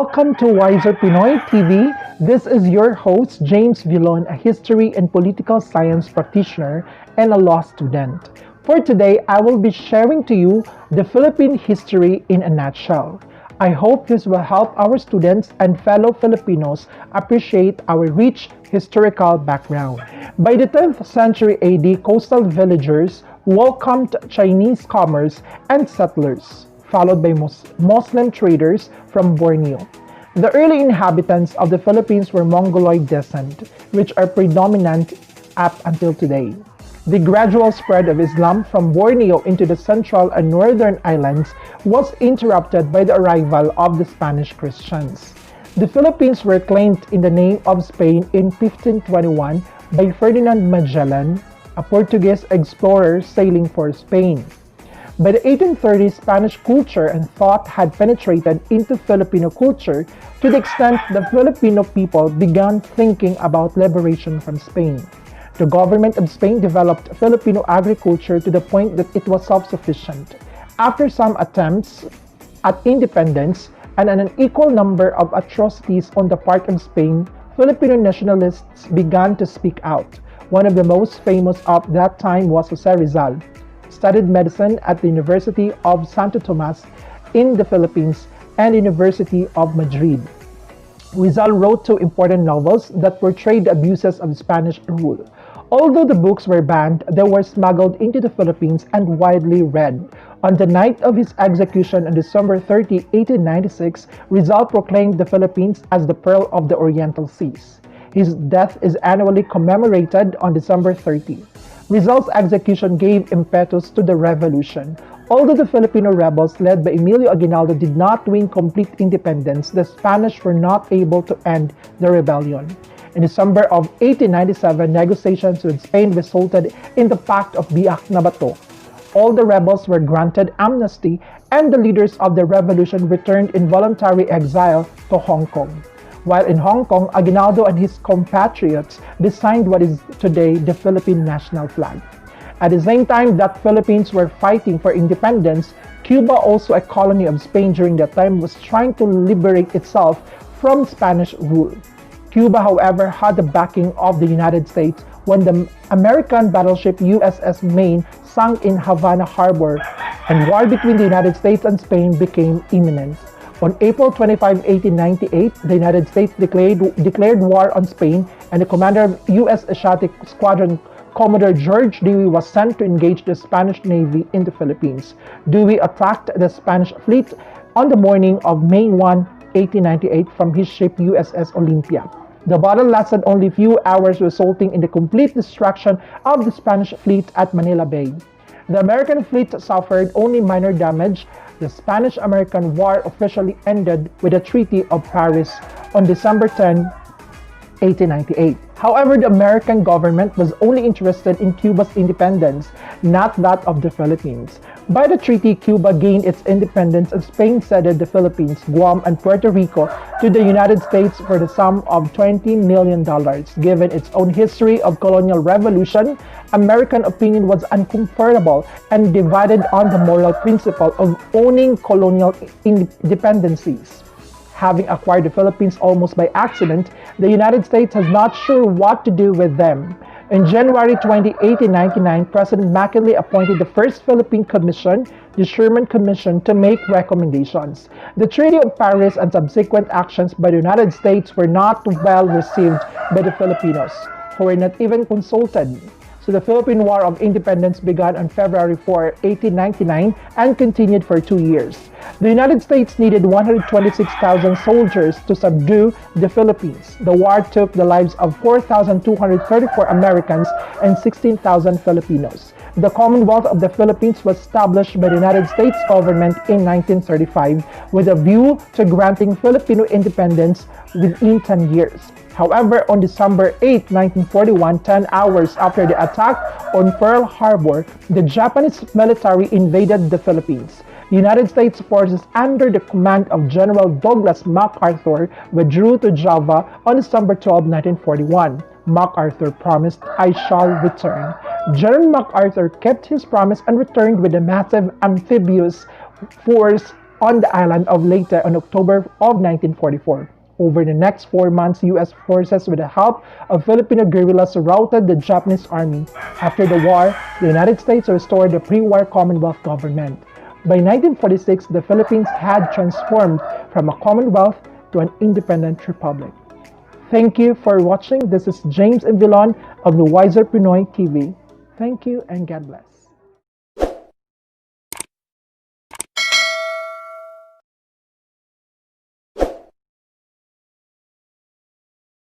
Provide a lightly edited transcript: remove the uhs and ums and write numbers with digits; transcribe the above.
Welcome to Wiser Pinoy TV. This is your host, James Vilon, a history and political science practitioner and a law student. For today, I will be sharing to you the Philippine history in a nutshell. I hope this will help our students and fellow Filipinos appreciate our rich historical background. By the 10th century AD, coastal villagers welcomed Chinese commerce and settlers, followed by Muslim traders from Borneo. The early inhabitants of the Philippines were Mongoloid descent, which are predominant up until today. The gradual spread of Islam from Borneo into the central and northern islands was interrupted by the arrival of the Spanish Christians. The Philippines were claimed in the name of Spain in 1521 by Ferdinand Magellan, a Portuguese explorer sailing for Spain. By the 1830s, Spanish culture and thought had penetrated into Filipino culture to the extent the Filipino people began thinking about liberation from Spain. The government of Spain developed Filipino agriculture to the point that it was self-sufficient. After some attempts at independence and an unequal number of atrocities on the part of Spain, Filipino nationalists began to speak out. One of the most famous of that time was Jose Rizal, studied medicine at the University of Santo Tomas in the Philippines and University of Madrid. Rizal wrote two important novels that portrayed the abuses of Spanish rule. Although the books were banned, they were smuggled into the Philippines and widely read. On the night of his execution on December 30, 1896, Rizal proclaimed the Philippines as the Pearl of the Oriental Seas. His death is annually commemorated on December 30. Rizal's execution gave impetus to the revolution. Although the Filipino rebels led by Emilio Aguinaldo did not win complete independence, the Spanish were not able to end the rebellion. In December of 1897, negotiations with Spain resulted in the Pact of Biak-na-Bato. All the rebels were granted amnesty, and the leaders of the revolution returned in voluntary exile to Hong Kong. While in Hong Kong, Aguinaldo and his compatriots designed what is today the Philippine national flag. At the same time that Philippines were fighting for independence, Cuba, also a colony of Spain during that time, was trying to liberate itself from Spanish rule. Cuba, however, had the backing of the United States when the American battleship USS Maine sank in Havana Harbor, and war between the United States and Spain became imminent. On April 25, 1898, the United States declared war on Spain, and the commander of U.S. Asiatic Squadron, Commodore George Dewey, was sent to engage the Spanish Navy in the Philippines. Dewey attacked the Spanish fleet on the morning of May 1, 1898, from his ship USS Olympia. The battle lasted only a few hours, resulting in the complete destruction of the Spanish fleet at Manila Bay. The American fleet suffered only minor damage. The Spanish-American War officially ended with the Treaty of Paris on December 10, 1898. However, the American government was only interested in Cuba's independence, not that of the Philippines. By the treaty, Cuba gained its independence and Spain ceded the Philippines, Guam, and Puerto Rico to the United States for the sum of $20 million. Given its own history of colonial revolution, American opinion was uncomfortable and divided on the moral principle of owning colonial independencies. Having acquired the Philippines almost by accident, the United States is not sure what to do with them. In January 20, 1899, President McKinley appointed the first Philippine Commission, the Sherman Commission, to make recommendations. The Treaty of Paris and subsequent actions by the United States were not well received by the Filipinos, who were not even consulted. So the Philippine War of Independence began on February 4, 1899 and continued for 2 years. The United States needed 126,000 soldiers to subdue the Philippines. The war took the lives of 4,234 Americans and 16,000 Filipinos. The Commonwealth of the Philippines was established by the United States government in 1935 with a view to granting Filipino independence within 10 years. However, on December 8, 1941, 10 hours after the attack on Pearl Harbor, the Japanese military invaded the Philippines. The United States forces under the command of General Douglas MacArthur withdrew to Java on December 12, 1941. MacArthur promised, "I shall return." General MacArthur kept his promise and returned with a massive amphibious force on the island of Leyte on October of 1944. Over the next 4 months, U.S. forces with the help of Filipino guerrillas routed the Japanese army. After the war, the United States restored the pre-war Commonwealth government. By 1946, the Philippines had transformed from a Commonwealth to an independent republic. Thank you for watching. This is James and Vilon of the Wiser Pinoy TV. Thank you and God bless.